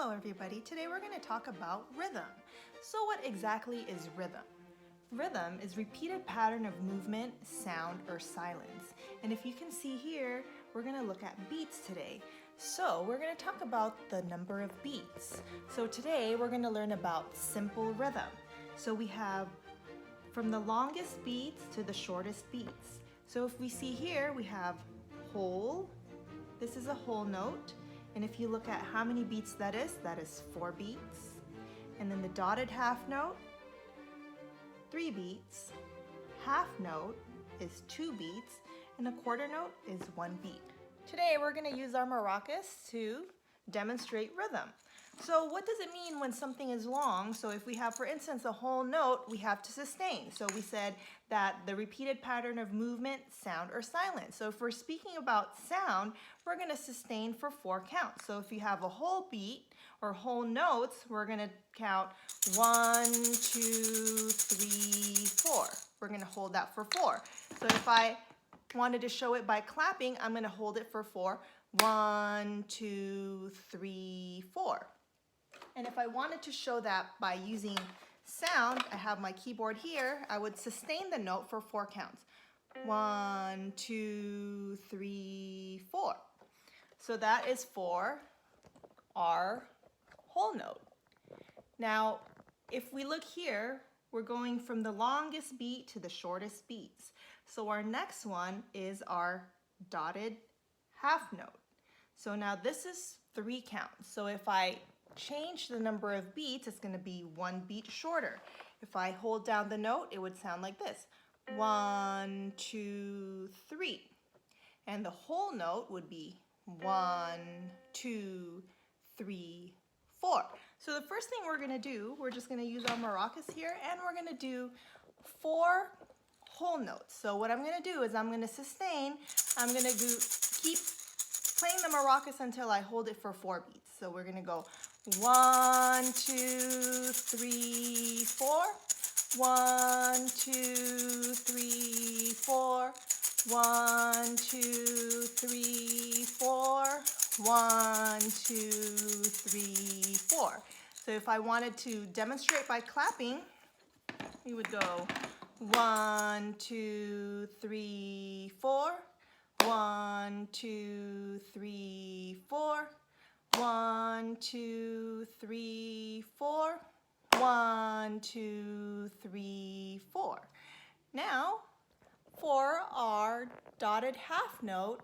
Hello everybody, today we're going to talk about rhythm. So what exactly is rhythm? Rhythm is repeated pattern of movement, sound, or silence. And if you can see here, we're going to look at beats today. So we're going to talk about the number of beats. So today we're going to learn about simple rhythm. So we have from the longest beats to the shortest beats. So if we see here, we have whole. This is a whole note. And if you look at how many beats that is 4 beats. And then the dotted half note, 3 beats. Half note is 2 beats. And a quarter note is 1 beat. Today we're going to use our maracas to demonstrate rhythm. So what does it mean when something is long? So if we have, for instance, a whole note, we have to sustain. So we said that the repeated pattern of movement, sound, or silence. So if we're speaking about sound, we're going to sustain for 4 counts. So if you have a whole beat or whole notes, we're going to count 1, 2, 3, 4. We're going to hold that for 4. So if I wanted to show it by clapping, I'm going to hold it for 4. 1, 2, 3, 4. And if I wanted to show that by using sound, I have my keyboard here, I would sustain the note for 4 counts. 1, 2, 3, 4. So that is for our whole note. Now, if we look here, we're going from the longest beat to the shortest beats. So our next one is our dotted half note. So now this is 3 counts. So if I change the number of beats, it's going to be 1 beat shorter. If I hold down the note, it would sound like this. 1, 2, 3. And the whole note would be 1, 2, 3, 4. So the first thing we're going to do, we're just going to use our maracas here, and we're going to do 4 whole notes. So what I'm going to do is I'm going to sustain. I'm going to keep playing the maracas until I hold it for 4 beats. So we're going to go 1, 2, 3, 4. 1, 2, 3, 4. 1, 2, 3, 4. 1, 2, 3, 4. So if I wanted to demonstrate by clapping, we would go 1, 2, 3, 4. 1, 2, 3, 4. 1, 2, 3, 4. 1, 2, 3, 4. Now, for our dotted half note,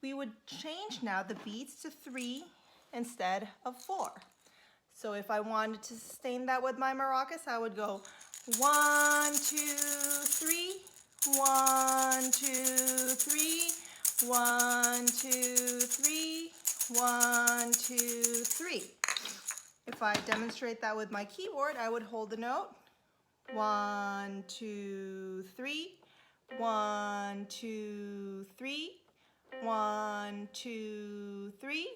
we would change now the beats to 3 instead of 4. So if I wanted to sustain that with my maracas, I would go 1, 2, 3. 1, 2, 3. 1, 2, 3. 1, 2, 3. If I demonstrate that with my keyboard, I would hold the note. 1, 2, 3. 1, 2, 3. 1, 2, 3.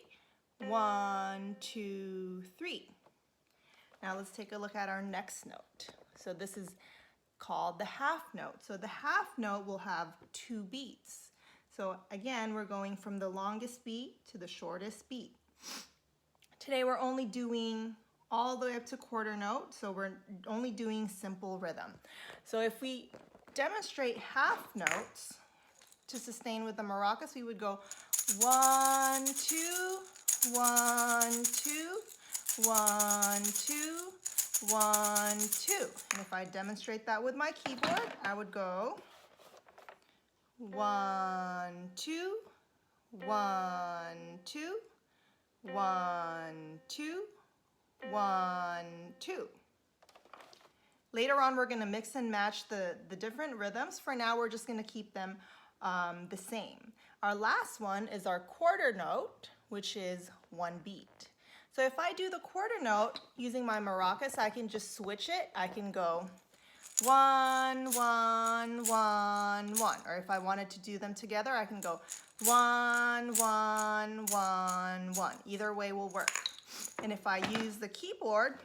1, 2, 3. Now let's take a look at our next note. So this is called the half note. So the half note will have 2 beats. So again, we're going from the longest beat to the shortest beat. Today we're only doing all the way up to quarter note, so we're only doing simple rhythm. So if we demonstrate half notes to sustain with the maracas, we would go 1, 2, 1, 2, 1, 2, 1, 2. And if I demonstrate that with my keyboard, I would go 1, 2, 1, 2, 1, 2, 1, 2. Later on, we're going to mix and match the different rhythms. For now, we're just going to keep them the same. Our last one is our quarter note, which is 1 beat. So if I do the quarter note using my maracas, I can just switch it. I can go 1, 1, 1, 1. Or if I wanted to do them together, I can go 1, 1, 1, 1. Either way will work. And if I use the keyboard,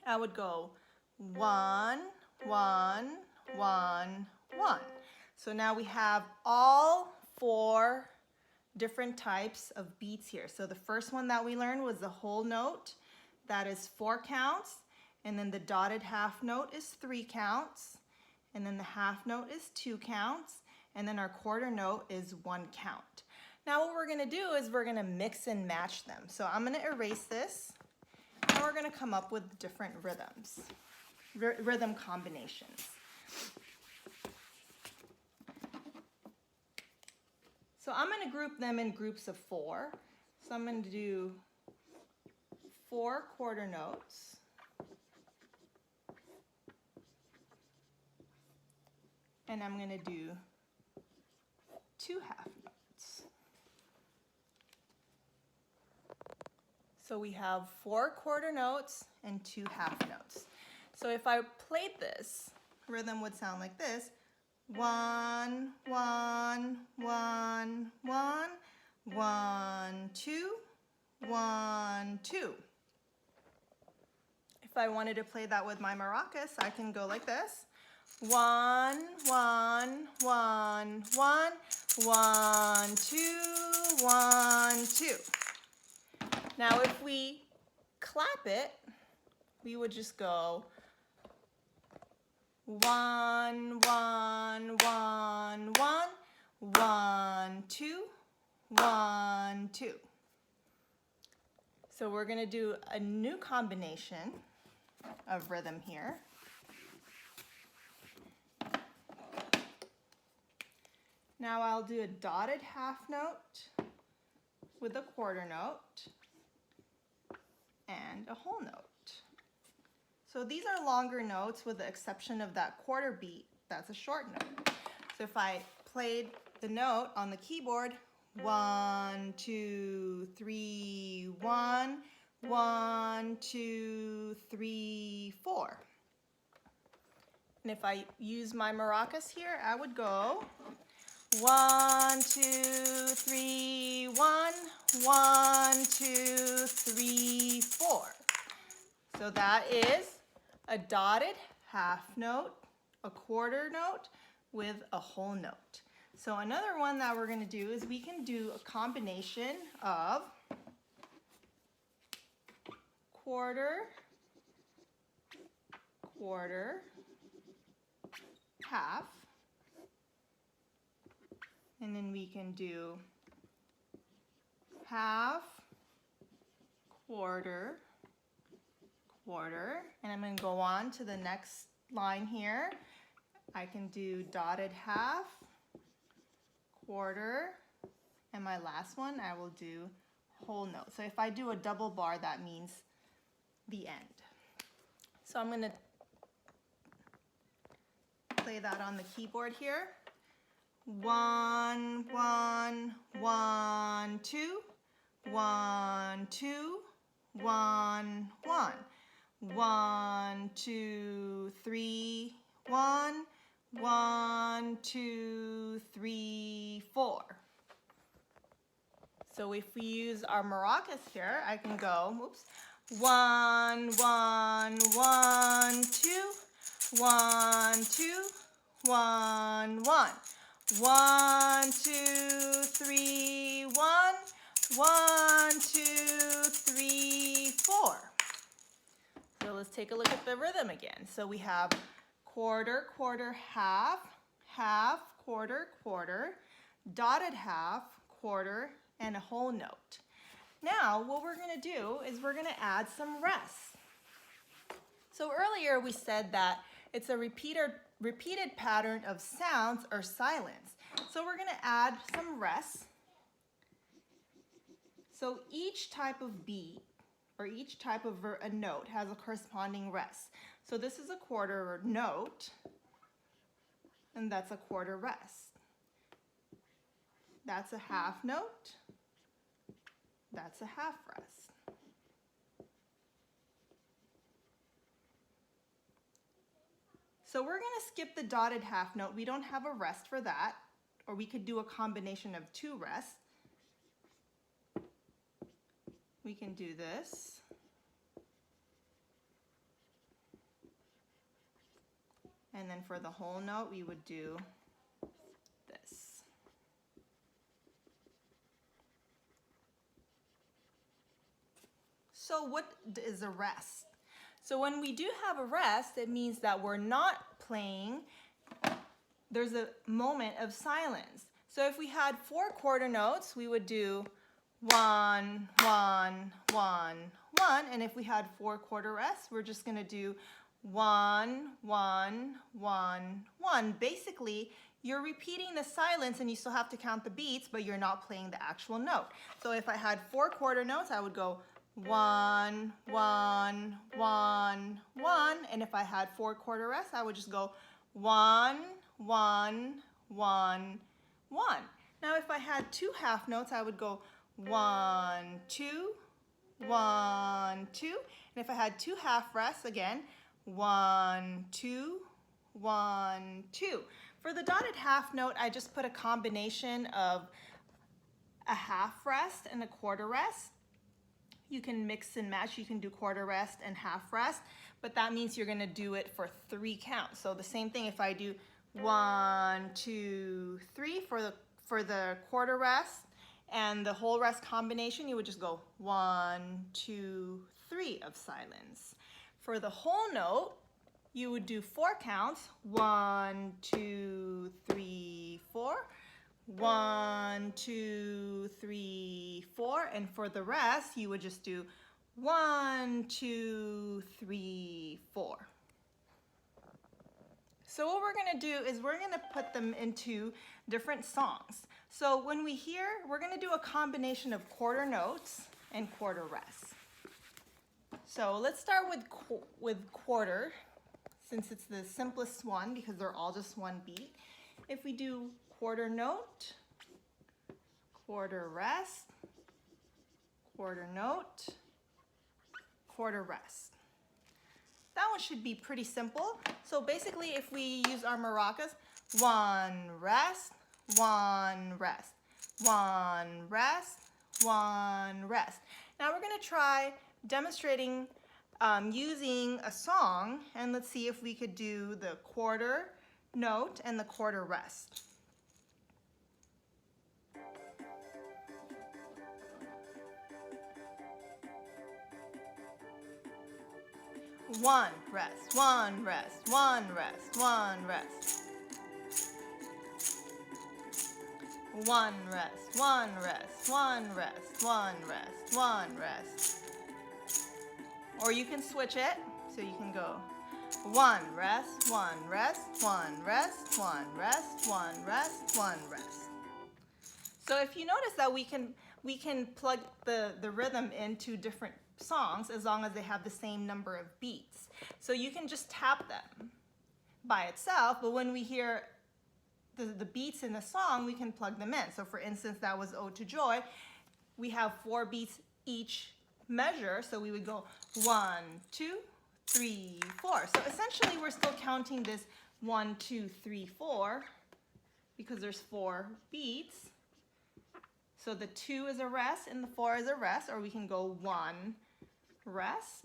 I would go 1, 1, 1, 1. So now we have all 4 different types of beats here. So the first one that we learned was the whole note. That is 4 counts. And then the dotted half note is 3 counts. And then the half note is 2 counts. And then our quarter note is 1 count. Now what we're going to do is we're going to mix and match them. So I'm going to erase this. And we're going to come up with different rhythms, rhythm combinations. So I'm going to group them in groups of 4. So I'm going to do 4 quarter notes. And I'm going to do 2 half notes. So we have 4 quarter notes and 2 half notes. So if I played this, rhythm would sound like this. 1, 1, 1, 1, 1, 2, 1, 2. If I wanted to play that with my maracas, I can go like this. 1, 1, 1, 1, 1, 2, 1, 2. Now if we clap it, we would just go 1, 1, 1, 1, 1, 2, 1, 2. So we're going to do a new combination of rhythm here. Now I'll do a dotted half note with a quarter note and a whole note. So these are longer notes with the exception of that quarter beat, that's a short note. So if I played the note on the keyboard, 1, 2, 3, 1, 1, 2, 3, 4. And if I use my maracas here, I would go 1, 2, 3, 1, 1, 2, 3, 4. So that is a dotted half note, a quarter note with a whole note. So another one that we're going to do is we can do a combination of quarter, quarter, half, and then we can do half, quarter, quarter, and I'm going to go on to the next line here. I can do dotted half, quarter, and my last one I will do whole note. So if I do a double bar, that means the end. So I'm going to play that on the keyboard here. 1, 1, 1, 2, 1, 2, 1, 1. 1, 2, 3, 1, 1, 2, 3, 4. So if we use our maracas here, I can go, whoops, 1, 1, 1, 2, 1, 2, 1, 1. 1, 2, 3, 1, 1, 2, 3, 4. So let's take a look at the rhythm again. So we have quarter, quarter, half, half, quarter, quarter, dotted half, quarter, and a whole note. Now what we're going to do is we're going to add some rests. So earlier we said that it's a repeated pattern of sounds or silence. So we're going to add some rests. So each type of beat or each type of a note has a corresponding rest. So this is a quarter note, and that's a quarter rest. That's a half note. That's a half rest. So we're going to skip the dotted half note. We don't have a rest for that, or we could do a combination of 2 rests. We can do this. And then for the whole note, we would do this. So what is a rest? So when we do have a rest, it means that we're not playing. There's a moment of silence. So if we had 4 quarter notes, we would do 1, 1, 1, 1. And if we had 4 quarter rests, we're just going to do 1, 1, 1, 1. Basically, you're repeating the silence and you still have to count the beats, but you're not playing the actual note. So if I had 4 quarter notes, I would go 1, 1, 1, 1. And if I had 4 quarter rests, I would just go 1, 1, 1, 1. Now if I had 2 half notes, I would go 1, 2, 1, 2. And if I had 2 half rests, again, 1, 2, 1, 2. For the dotted half note, I just put a combination of a half rest and a quarter rest. You can mix and match. You can do quarter rest and half rest, but that means you're going to do it for 3 counts. So the same thing if I do 1, 2, 3 for the quarter rest and the whole rest combination, you would just go 1, 2, 3 of silence. For the whole note, you would do 4 counts, 1, 2, 3, 4, 1, 2, 3, 4, and for the rest, you would just do 1, 2, 3, 4. So what we're going to do is we're going to put them into different songs. So when we hear, we're going to do a combination of quarter notes and quarter rests. So let's start with quarter, since it's the simplest one because they're all just one beat. If we do quarter note, quarter rest, quarter note, quarter rest. That one should be pretty simple. So basically if we use our maracas, 1 rest, 1 rest, 1 rest, 1 rest. Now we're going to try demonstrating using a song, and let's see if we could do the quarter note and the quarter rest. One rest, 1 rest, 1 rest, 1 rest. 1 rest, 1 rest, 1 rest, 1 rest, 1 rest. Or you can switch it, so you can go 1 rest, 1 rest, 1 rest, 1 rest, 1 rest, 1 rest. So if you notice that we can plug the rhythm into different songs as long as they have the same number of beats. So you can just tap them by itself, but when we hear the beats in the song, we can plug them in. So for instance, that was Ode to Joy. We have 4 beats each measure, so we would go 1, 2, 3, 4. So essentially we're still counting this 1, 2, 3, 4 because there's 4 beats. So the 2 is a rest and the 4 is a rest, or we can go 1 rest,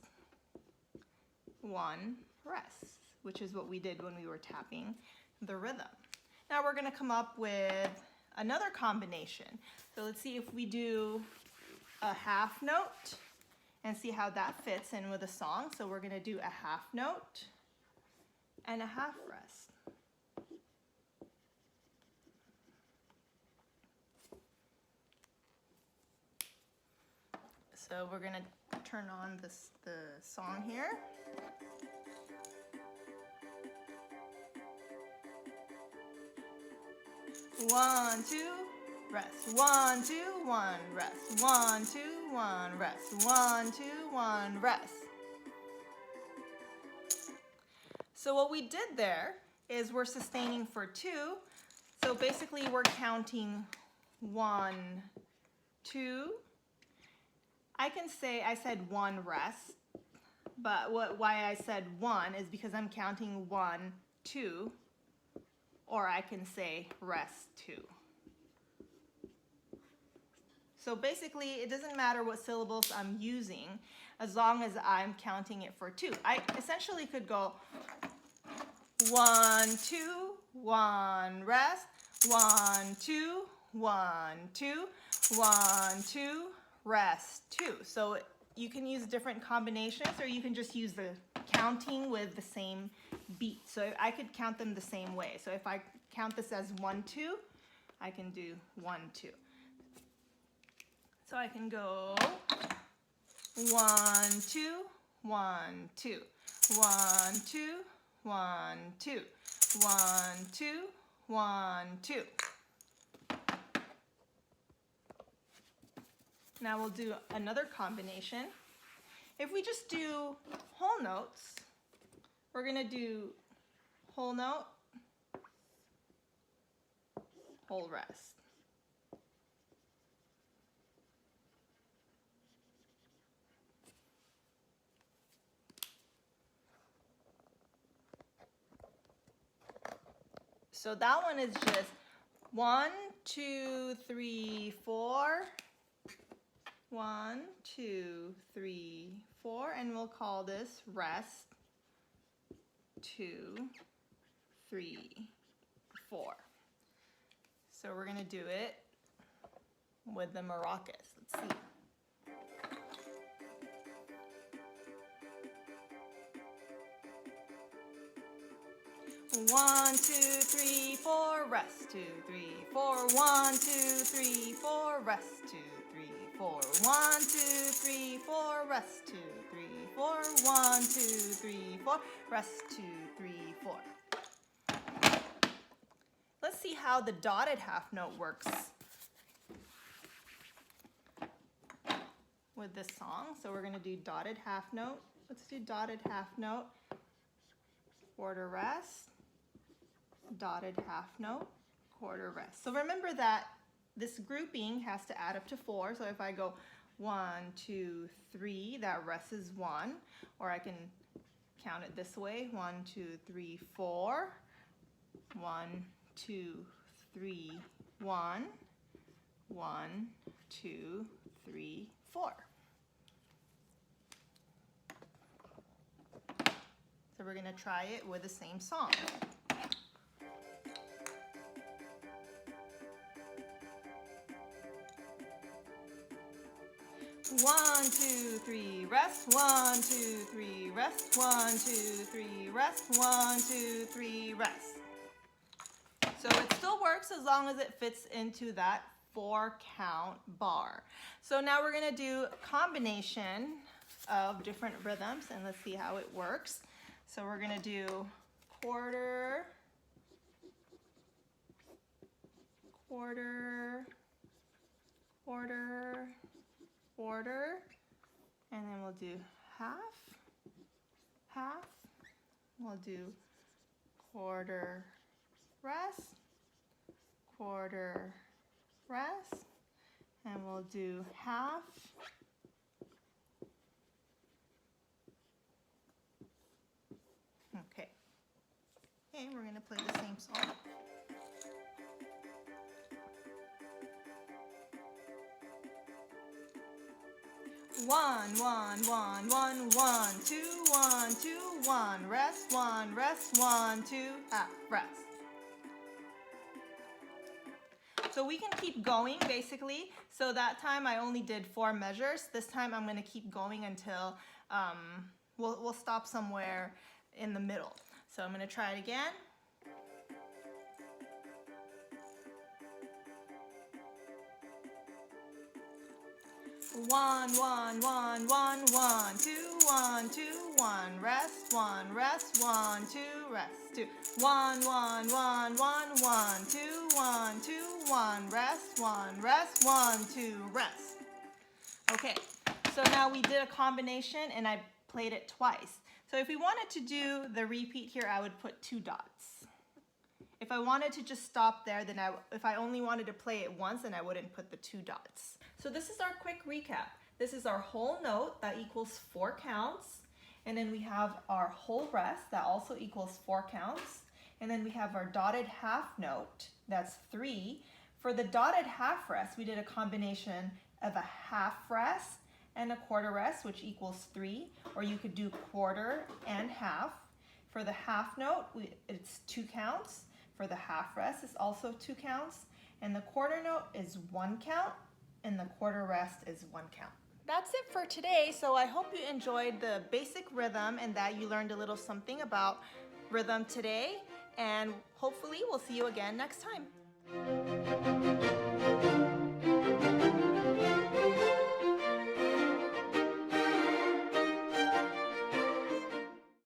1 rest, which is what we did when we were tapping the rhythm. Now we're going to come up with another combination. So let's see if we do a half note and see how that fits in with a song. So we're going to do a half note and a half rest. So we're going to turn on the song here. One, 2, rest. 1, 2, 1, rest. 1, 2, 1, rest. 1, 2, 1, rest. So what we did there is we're sustaining for 2. So basically we're counting 1, 2. I can say I said 1 rest, but why I said 1 is because I'm counting 1, 2, or I can say rest 2. So basically it doesn't matter what syllables I'm using as long as I'm counting it for 2. I essentially could go 1, 2, 1 rest, 1, 2, 1, 2, 1, 2, rest 2. So you can use different combinations, or you can just use the counting with the same beat. So I could count them the same way. So if I count this as 1, 2, I can do 1, 2. So I can go 1, 2, 1, 2, 1, 2, 1, 2, 1, 2, 1, 2. Now we'll do another combination. If we just do whole notes, we're going to do whole note, whole rest. So that one is just 1, 2, 3, 4. 1, 2, 3, 4, and we'll call this rest 2, 3, 4. So we're going to do it with the maracas. Let's see. 1, 2, 3, 4, rest 2, 3, 4. 1, 2, 3, 4, rest 2, 3, 4. 1, 2, 3, 4, rest 2, 3, 4. 1, 2, 3, 4, rest 2, 3, 4. Let's see how the dotted half note works with this song. So we're going to do dotted half note. Let's do dotted half note, quarter rest, dotted half note, quarter rest. So remember that this grouping has to add up to 4. So if I go 1, 2, 3, that rest is 1. Or I can count it this way, 1, 2, 3, 4. 1, 2, 3, 1. 1, 2, 3, 4. So we're going to try it with the same song. One, 2, 3, rest. 1, 2, 3, rest. 1, 2, 3, rest. 1, 2, 3, rest. So it still works as long as it fits into that 4 count bar. So now we're going to do a combination of different rhythms, and let's see how it works. So we're going to do quarter, quarter, quarter, quarter, and then we'll do half, half. We'll do quarter, rest, quarter, rest, and we'll do half, okay. Okay, we're going to play the same song. One, 1, 1, 1, 1, 2, 1, 2, 1, rest, 1, rest, 1, 2, half, rest. So we can keep going basically. So that time I only did 4 measures. This time I'm going to keep going until we'll stop somewhere in the middle. So I'm going to try it again. One, 1, 1, 1, 1, 2, 1, 2, 1, rest, 1, rest, 1, 2, rest, 2. 1, 1, 1, 1, 1, 2, 1, 2, 1, rest, 1, rest, 1, 2, rest. Okay, so now we did a combination and I played it twice. So if we wanted to do the repeat here, I would put 2 dots. If I wanted to just stop there, then if I only wanted to play it once, then I wouldn't put the 2 dots. So this is our quick recap. This is our whole note that equals 4 counts. And then we have our whole rest that also equals 4 counts. And then we have our dotted half note, that's 3. For the dotted half rest, we did a combination of a half rest and a quarter rest, which equals 3. Or you could do quarter and half. For the half note, it's 2 counts. For the half rest, it's also 2 counts. And the quarter note is 1 count. And the quarter rest is 1 count. That's it for today. So I hope you enjoyed the basic rhythm and that you learned a little something about rhythm today. And hopefully we'll see you again next time.